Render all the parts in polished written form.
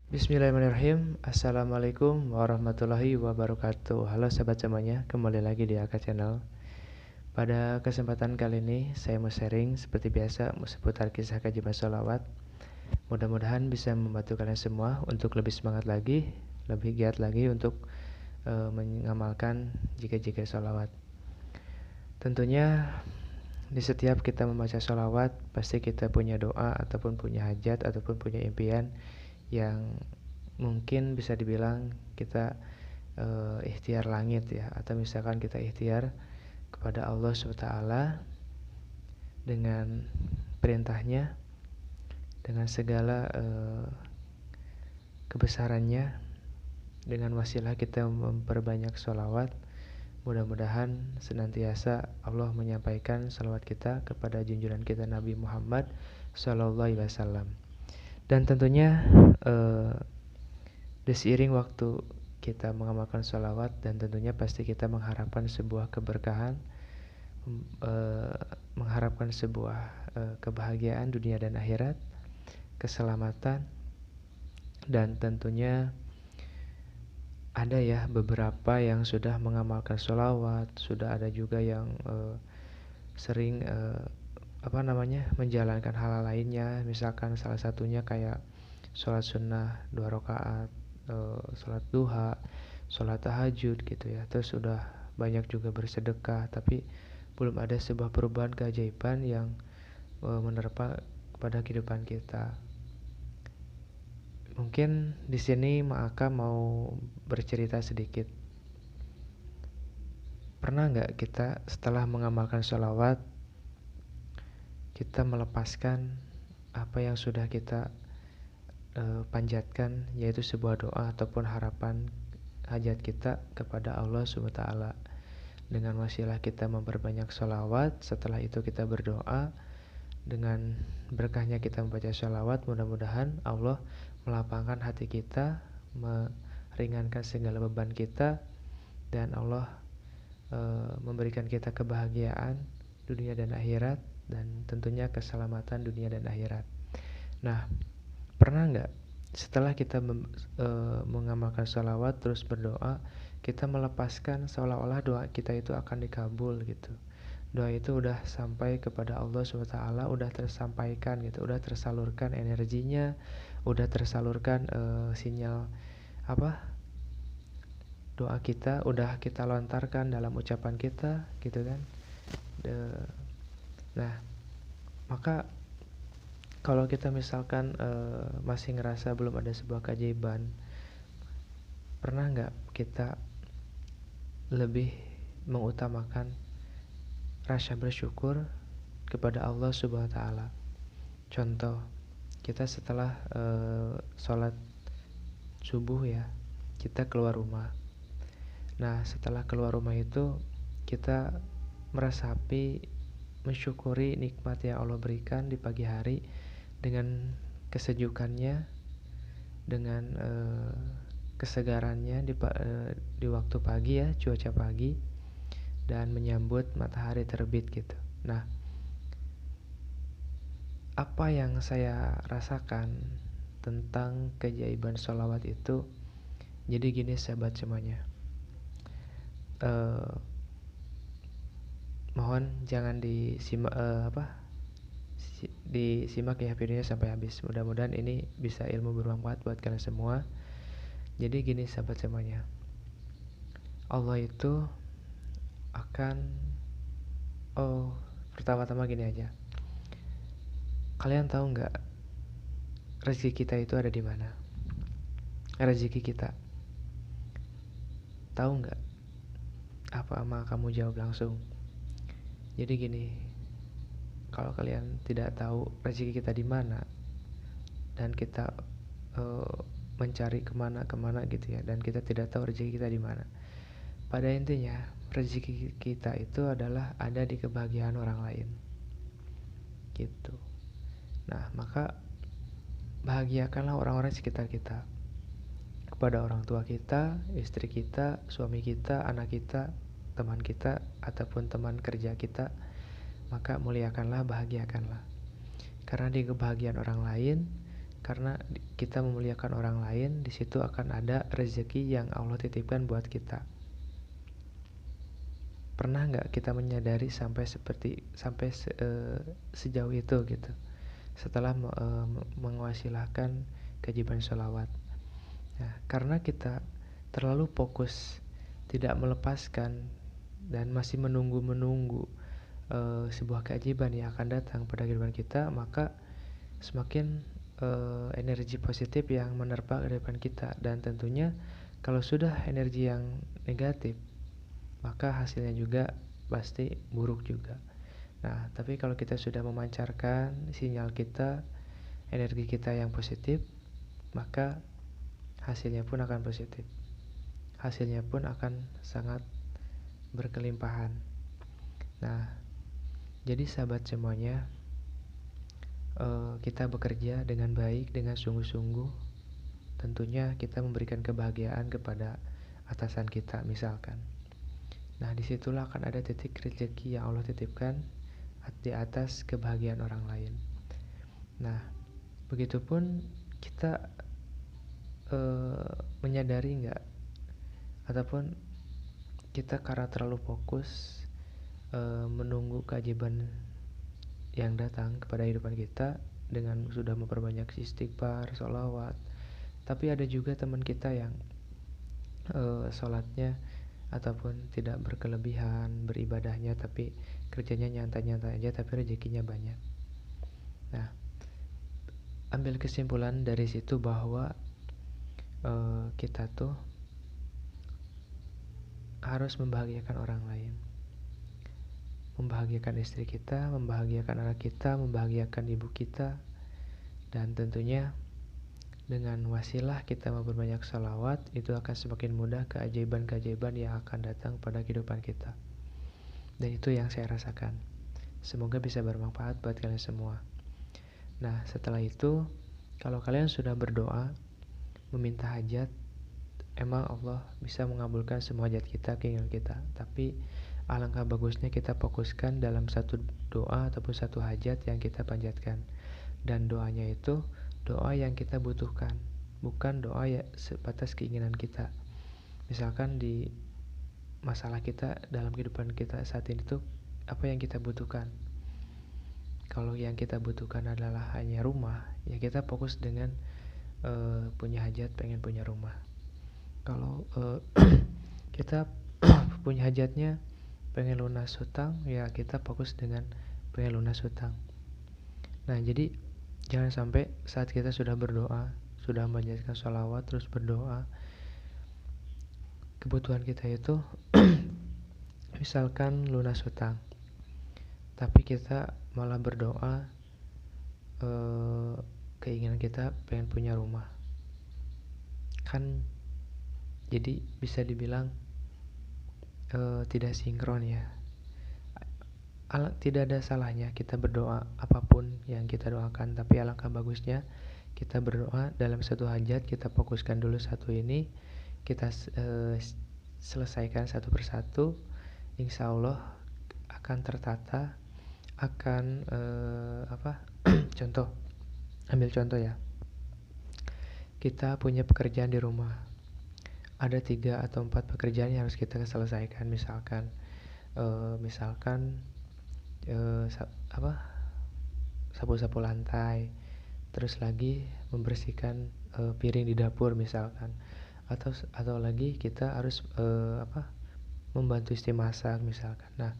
Bismillahirrahmanirrahim. Assalamualaikum warahmatullahi wabarakatuh. Halo sahabat semuanya, kembali lagi di AK Channel. Pada kesempatan kali ini saya mau sharing seperti biasa seputar kisah kajian sholawat. Mudah-mudahan bisa membantu kalian semua untuk lebih semangat lagi, lebih giat lagi untuk mengamalkan jika-jika sholawat. Tentunya di setiap kita membaca sholawat pasti kita punya doa ataupun punya hajat ataupun punya impian yang mungkin bisa dibilang kita ikhtiar langit ya, atau misalkan kita ikhtiar kepada Allah SWT dengan perintahnya, dengan segala kebesarannya, dengan wasilah kita memperbanyak sholawat. Mudah-mudahan senantiasa Allah menyampaikan salawat kita kepada junjungan kita Nabi Muhammad SAW. Dan tentunya seiring waktu kita mengamalkan sholawat, dan tentunya pasti kita mengharapkan sebuah keberkahan, mengharapkan sebuah kebahagiaan dunia dan akhirat, keselamatan. Dan tentunya ada ya beberapa yang sudah mengamalkan sholawat, sudah ada juga yang sering menjalankan hal lainnya. Misalkan salah satunya kayak sholat sunnah 2 rakaat, sholat duha, sholat tahajud gitu ya. Terus sudah banyak juga bersedekah, tapi belum ada sebuah perubahan keajaiban yang menerpa kepada kehidupan kita. Mungkin di sini Ma'aka mau bercerita sedikit. Pernah nggak kita setelah mengamalkan sholawat, kita melepaskan apa yang sudah kita panjatkan, yaitu sebuah doa ataupun harapan hajat kita kepada Allah SWT. Dengan wasilah kita memperbanyak sholawat, setelah itu kita berdoa. Dengan berkahnya kita membaca sholawat, mudah-mudahan Allah melapangkan hati kita, meringankan segala beban kita, dan Allah memberikan kita kebahagiaan dunia dan akhirat, dan tentunya keselamatan dunia dan akhirat. Nah, pernah nggak setelah kita mengamalkan sholawat terus berdoa, kita melepaskan seolah-olah doa kita itu akan dikabul gitu. Doa itu udah sampai kepada Allah SWT, udah tersampaikan gitu, udah tersalurkan energinya, udah tersalurkan sinyal doa kita, udah kita lontarkan dalam ucapan kita gitu kan. Nah, maka kalau kita misalkan masih ngerasa belum ada sebuah keajaiban, pernah nggak kita lebih mengutamakan rasa bersyukur kepada Allah Subhanahu wa Ta'ala? Contoh, kita setelah sholat subuh ya, kita keluar rumah. Nah, setelah keluar rumah itu kita meresapi, mensyukuri nikmat yang Allah berikan di pagi hari dengan kesejukannya, dengan kesegarannya di waktu pagi ya, cuaca pagi, dan menyambut matahari terbit gitu. Nah, apa yang saya rasakan tentang keajaiban sholawat itu, jadi gini sahabat semuanya, mohon jangan disimak ya videonya sampai habis. Mudah-mudahan ini bisa ilmu bermanfaat buat kalian semua. Jadi gini sahabat semuanya, Allah itu akan pertama-tama gini aja. Kalian tahu nggak rezeki kita itu ada di mana? Rezeki kita tahu nggak? Apa kamu jawab langsung? Jadi gini, kalau kalian tidak tahu rezeki kita di mana, dan kita mencari kemana gitu ya, dan kita tidak tahu rezeki kita di mana, pada intinya rezeki kita itu adalah ada di kebahagiaan orang lain gitu. Nah, maka bahagiakanlah orang-orang sekitar kita, kepada orang tua kita, istri kita, suami kita, anak kita, teman kita, ataupun teman kerja kita. Maka muliakanlah, bahagiakanlah. Karena di kebahagiaan orang lain, Karena kita memuliakan orang lain, di situ akan ada rezeki yang Allah titipkan buat kita. Pernah nggak kita menyadari sampai sejauh itu gitu? Setelah menguasilahkan kewajiban sholawat. Nah, karena kita terlalu fokus tidak melepaskan dan masih menunggu sebuah kewajiban yang akan datang pada kehidupan kita, maka semakin energi positif yang menerpa kehidupan kita. Dan tentunya kalau sudah energi yang negatif, maka hasilnya juga pasti buruk juga. Nah, tapi kalau kita sudah memancarkan sinyal kita, energi kita yang positif, maka hasilnya pun akan positif. Hasilnya pun akan sangat berkelimpahan. Nah, jadi sahabat semuanya, kita bekerja dengan baik, dengan sungguh-sungguh. Tentunya kita memberikan kebahagiaan kepada atasan kita misalkan. Nah, disitulah akan ada titik rezeki yang Allah titipkan di atas kebahagiaan orang lain. Nah, begitupun kita menyadari nggak, ataupun kita karena terlalu fokus menunggu keajaiban yang datang kepada kehidupan kita dengan sudah memperbanyak istighfar, sholawat. Tapi ada juga teman kita yang sholatnya ataupun tidak berkelebihan beribadahnya, tapi kerjanya nyantai-nyantai aja, tapi rezekinya banyak. Nah, ambil kesimpulan dari situ bahwa kita tuh harus membahagiakan orang lain, membahagiakan istri kita, membahagiakan anak kita, membahagiakan ibu kita. Dan tentunya dengan wasilah kita memperbanyak sholawat, itu akan semakin mudah keajaiban-keajaiban yang akan datang pada kehidupan kita. Dan itu yang saya rasakan. Semoga bisa bermanfaat buat kalian semua. Nah, setelah itu, kalau kalian sudah berdoa meminta hajat, emang Allah bisa mengabulkan semua hajat kita, keinginan kita. Tapi alangkah bagusnya kita fokuskan dalam satu doa ataupun satu hajat yang kita panjatkan. Dan doanya itu doa yang kita butuhkan, bukan doa ya sebatas keinginan kita. Misalkan di masalah kita dalam kehidupan kita saat ini tuh apa yang kita butuhkan. Kalau yang kita butuhkan adalah hanya rumah, ya kita fokus dengan punya hajat pengen punya rumah. Kalau kita punya hajatnya pengen lunas hutang, ya kita fokus dengan pengen lunas hutang. Nah, jadi jangan sampai saat kita sudah berdoa, sudah memanjatkan sholawat, terus berdoa, kebutuhan kita itu misalkan lunas hutang, tapi kita malah berdoa keinginan kita pengen punya rumah. Kan jadi bisa dibilang tidak sinkron ya. Tidak ada salahnya kita berdoa apapun yang kita doakan, tapi alangkah bagusnya kita berdoa dalam satu hajat, kita fokuskan dulu satu ini, kita selesaikan satu persatu, insya Allah akan tertata, akan contoh, ambil contoh ya, kita punya pekerjaan di rumah, ada 3 atau 4 pekerjaan yang harus kita selesaikan, misalkan sapu-sapu lantai, terus lagi membersihkan piring di dapur misalkan, atau lagi kita harus membantu istri masak misalkan. Nah,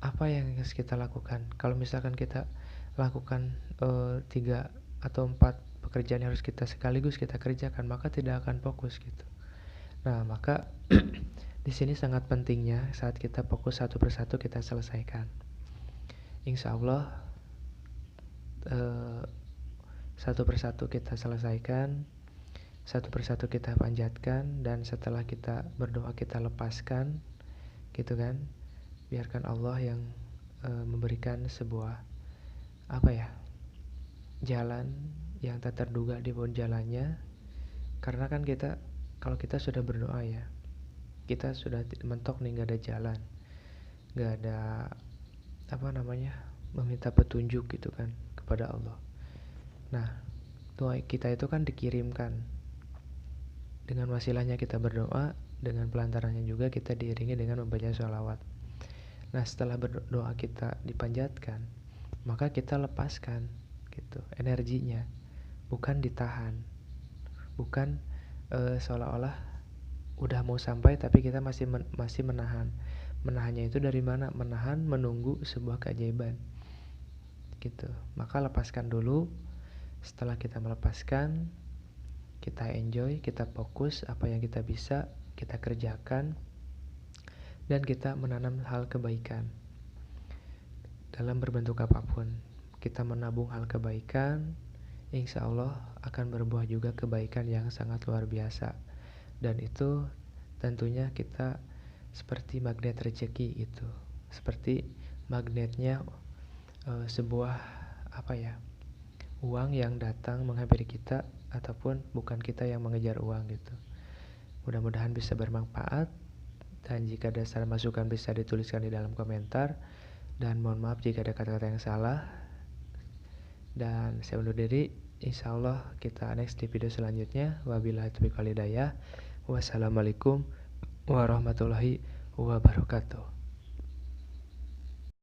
apa yang harus kita lakukan? Kalau misalkan kita lakukan 3 atau 4 pekerjaan yang harus kita sekaligus kita kerjakan, maka tidak akan fokus gitu. Nah, maka di sini sangat pentingnya saat kita fokus satu persatu kita selesaikan. Insya Allah satu persatu kita selesaikan, satu persatu kita panjatkan, dan setelah kita berdoa kita lepaskan, gitu kan? Biarkan Allah yang memberikan sebuah jalan yang tak terduga di bawah jalannya. Karena kan kita, kalau kita sudah berdoa ya, kita sudah mentok nih, gak ada jalan, gak ada meminta petunjuk gitu kan kepada Allah. Nah, doa kita itu kan dikirimkan. Dengan wasilahnya kita berdoa, dengan pelantarannya juga kita diiringi dengan membaca sholawat. Nah, setelah berdoa kita dipanjatkan, maka kita lepaskan gitu energinya, bukan ditahan, bukan seolah-olah udah mau sampai tapi kita masih menahan. Menahannya itu dari mana? Menahan menunggu sebuah keajaiban gitu. Maka lepaskan dulu. Setelah kita melepaskan, kita enjoy, kita fokus apa yang kita bisa kita kerjakan, dan kita menanam hal kebaikan dalam berbentuk apapun. Kita menabung hal kebaikan, insya Allah akan berbuah juga kebaikan yang sangat luar biasa. Dan itu tentunya kita seperti magnet rezeki itu, seperti magnetnya sebuah uang yang datang menghampiri kita, ataupun bukan kita yang mengejar uang gitu. Mudah-mudahan bisa bermanfaat, dan jika ada saran masukan bisa dituliskan di dalam komentar, dan mohon maaf jika ada kata-kata yang salah. Dan saya undur diri, insya Allah kita next di video selanjutnya. Wabillahi taufiq wal hidayah. Wassalamualaikum warahmatullahi wabarakatuh.